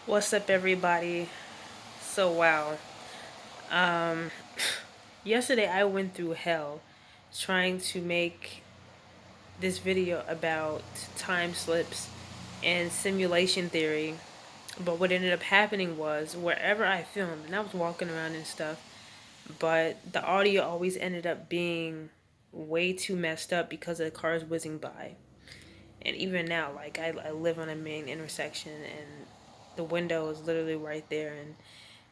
What's up, everybody? So, wow. Um, Yesterday I went through hell trying to make this video about time slips and simulation theory. But what ended up happening was wherever I filmed, and I was walking around and stuff, but the audio always ended up being way too messed up because of the cars whizzing by. And even now, like I live on a main intersection and the window is literally right there,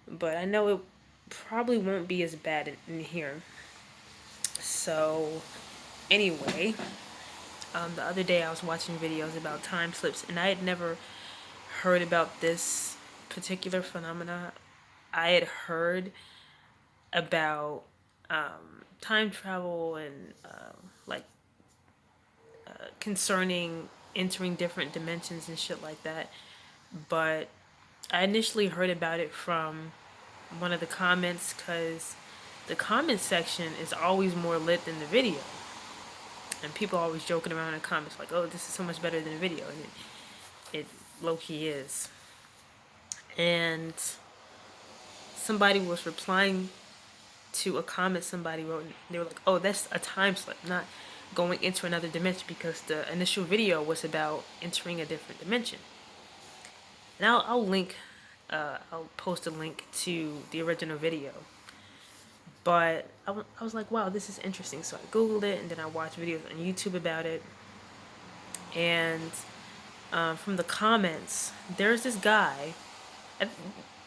but I know it probably won't be as bad in here. So, anyway, the other day I was watching videos about time slips, and I had never heard about this particular phenomena. I had heard about time travel and like concerning entering different dimensions and shit like that, but I initially heard about it from one of the comments because the comment section is always more lit than the video. And people are always joking around in the comments like, oh, this is so much better than the video. And it low-key is. And somebody was replying to a comment somebody wrote. And they were like, oh, that's a time slip, not going into another dimension, because the initial video was about entering a different dimension. And I'll post a link to the original video. But I was like, wow, this is interesting. So I Googled it, and then I watched videos on YouTube about it. And from the comments, there's this guy.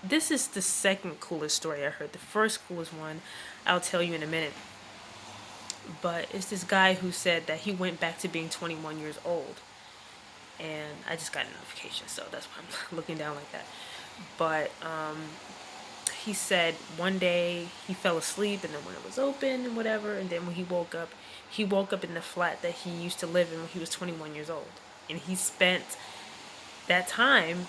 This is the second coolest story I heard. The first coolest one, I'll tell you in a minute. But it's this guy who said that he went back to being 21 years old. And I just got a notification, so that's why I'm looking down like that. But he said one day he fell asleep and the window was open and whatever, and then when he woke up in the flat that he used to live in when he was 21 years old. And he spent that time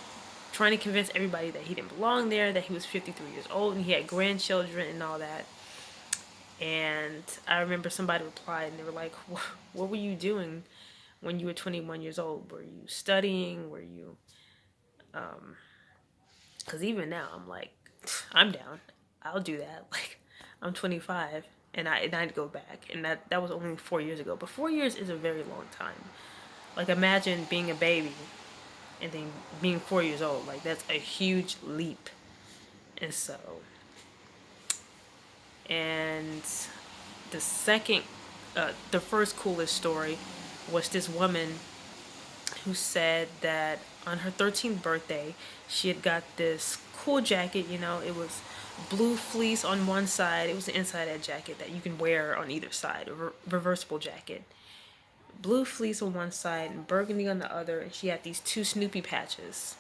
trying to convince everybody that he didn't belong there, that he was 53 years old and he had grandchildren and all that. And I remember somebody replied and they were like, what were you doing when you were 21 years old? Were you studying? Were you because even now I'm like, I'm down, I'll do that. Like, I'm 25 and I'd go back, and that was only 4 years ago, but 4 years is a very long time. Like, imagine being a baby and then being 4 years old. Like, that's a huge leap. And so, and the second the first coolest story was this woman who said that on her 13th birthday, she had got this cool jacket. It was blue fleece on one side. It was the inside that jacket that you can wear on either side, a reversible jacket. Blue fleece on one side and burgundy on the other. And she had these two Snoopy patches,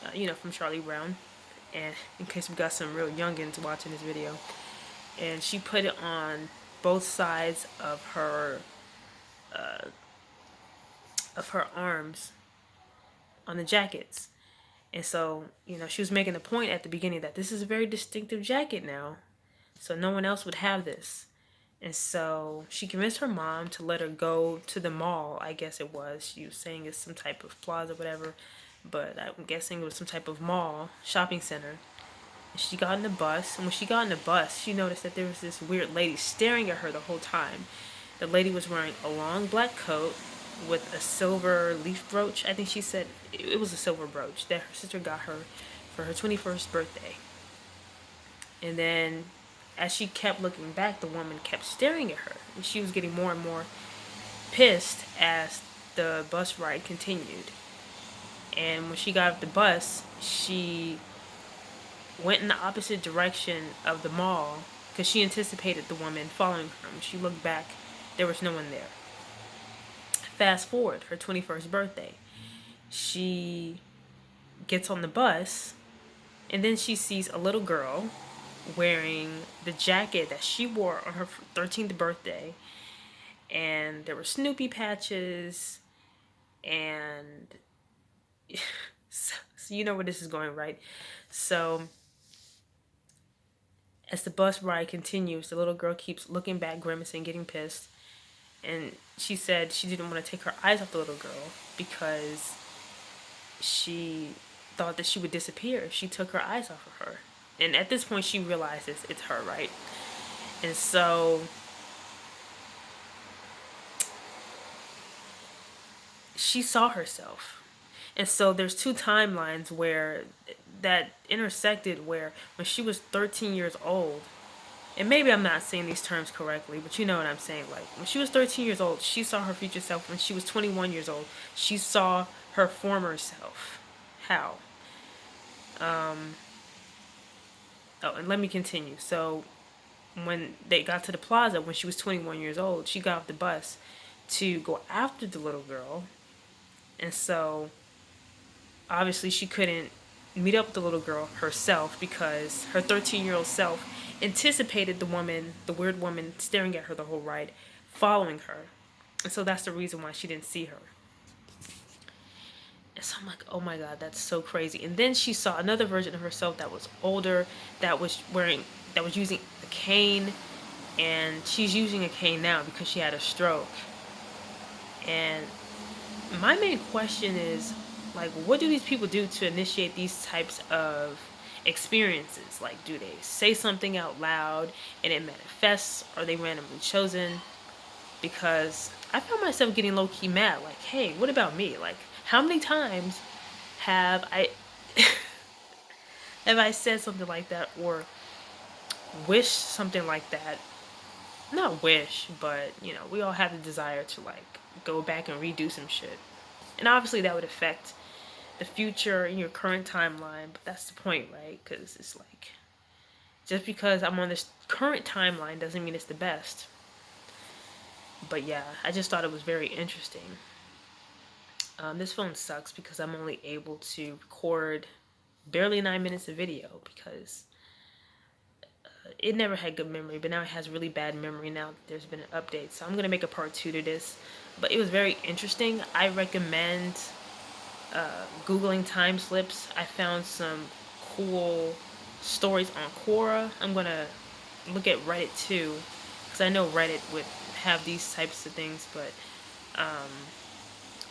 from Charlie Brown. And in case we got some real youngins watching this video. And she put it on both sides of her arms on the jackets. And so, she was making the point at the beginning that this is a very distinctive jacket now. So no one else would have this. And so she convinced her mom to let her go to the mall, I guess it was. She was saying it's some type of plaza, whatever. But I'm guessing it was some type of mall, shopping center. And she got in the bus. And when she got in the bus, she noticed that there was this weird lady staring at her the whole time. The lady was wearing a long black coat with a silver leaf brooch. I think she said it was a silver brooch that her sister got her for her 21st birthday. And then as she kept looking back, the woman kept staring at her. And she was getting more and more pissed as the bus ride continued. And when she got off the bus, she went in the opposite direction of the mall because she anticipated the woman following her. When she looked back, there was no one there. Fast forward, her 21st birthday. She gets on the bus, and then she sees a little girl wearing the jacket that she wore on her 13th birthday. And there were Snoopy patches, and so you know where this is going, right? So as the bus ride continues, the little girl keeps looking back, grimacing, getting pissed. And she said she didn't want to take her eyes off the little girl because she thought that she would disappear if she took her eyes off of her. And at this point, she realizes it's her, right? And so she saw herself. And so there's two timelines where that intersected, where when she was 13 years old, and maybe I'm not saying these terms correctly, but you know what I'm saying. Like, when she was 13 years old, she saw her future self. When she was 21 years old, she saw her former self. How? Oh, and let me continue. So, when they got to the plaza, when she was 21 years old, she got off the bus to go after the little girl. And so, obviously, she couldn't meet up with the little girl herself because her 13-year-old self anticipated the weird woman staring at her the whole ride, following her. And so that's the reason why she didn't see her. And so I'm like, oh my God, that's so crazy. And then she saw another version of herself that was older, that was using a cane. And she's using a cane now because she had a stroke. And my main question is, like, what do these people do to initiate these types of experiences? Like, do they say something out loud and it manifests? Or are they randomly chosen? Because I found myself getting low-key mad. Like, hey, what about me? Like, how many times have I have I said something like that or wished something like that? Not wish, but you know, we all have the desire to like go back and redo some shit. And obviously that would affect the future in your current timeline, but that's the point, right? Because it's like, just because I'm on this current timeline doesn't mean it's the best. But yeah, I just thought it was very interesting. This phone sucks because I'm only able to record barely 9 minutes of video because it never had good memory, but now it has really bad memory now that there's been an update. So I'm going to make a part 2 to this. But it was very interesting. I recommend Googling time slips. I found some cool stories on Quora. I'm going to look at Reddit too, because I know Reddit would have these types of things, but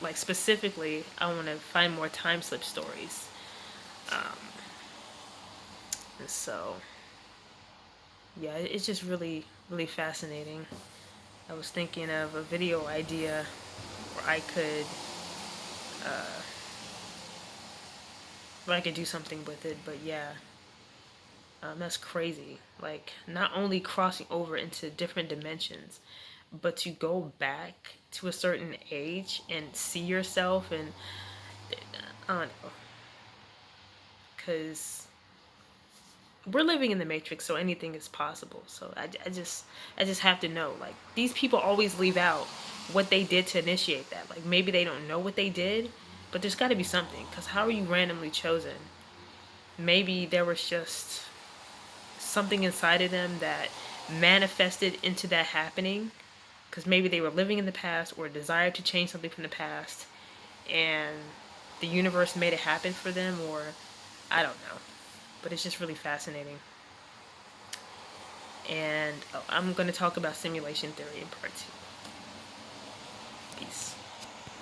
like specifically, I want to find more time slip stories. So yeah, it's just really, really fascinating. I was thinking of a video idea where I could do something with it, but yeah, that's crazy. Like, not only crossing over into different dimensions, but to go back to a certain age and see yourself, and I don't know, because we're living in the Matrix, so anything is possible. So I just have to know, like, these people always leave out what they did to initiate that. Like, maybe they don't know what they did, but there's got to be something, because how are you randomly chosen? Maybe there was just something inside of them that manifested into that happening, because maybe they were living in the past or desired to change something from the past, and the universe made it happen for them, or I don't know. But it's just really fascinating. And I'm going to talk about simulation theory in part 2. Peace.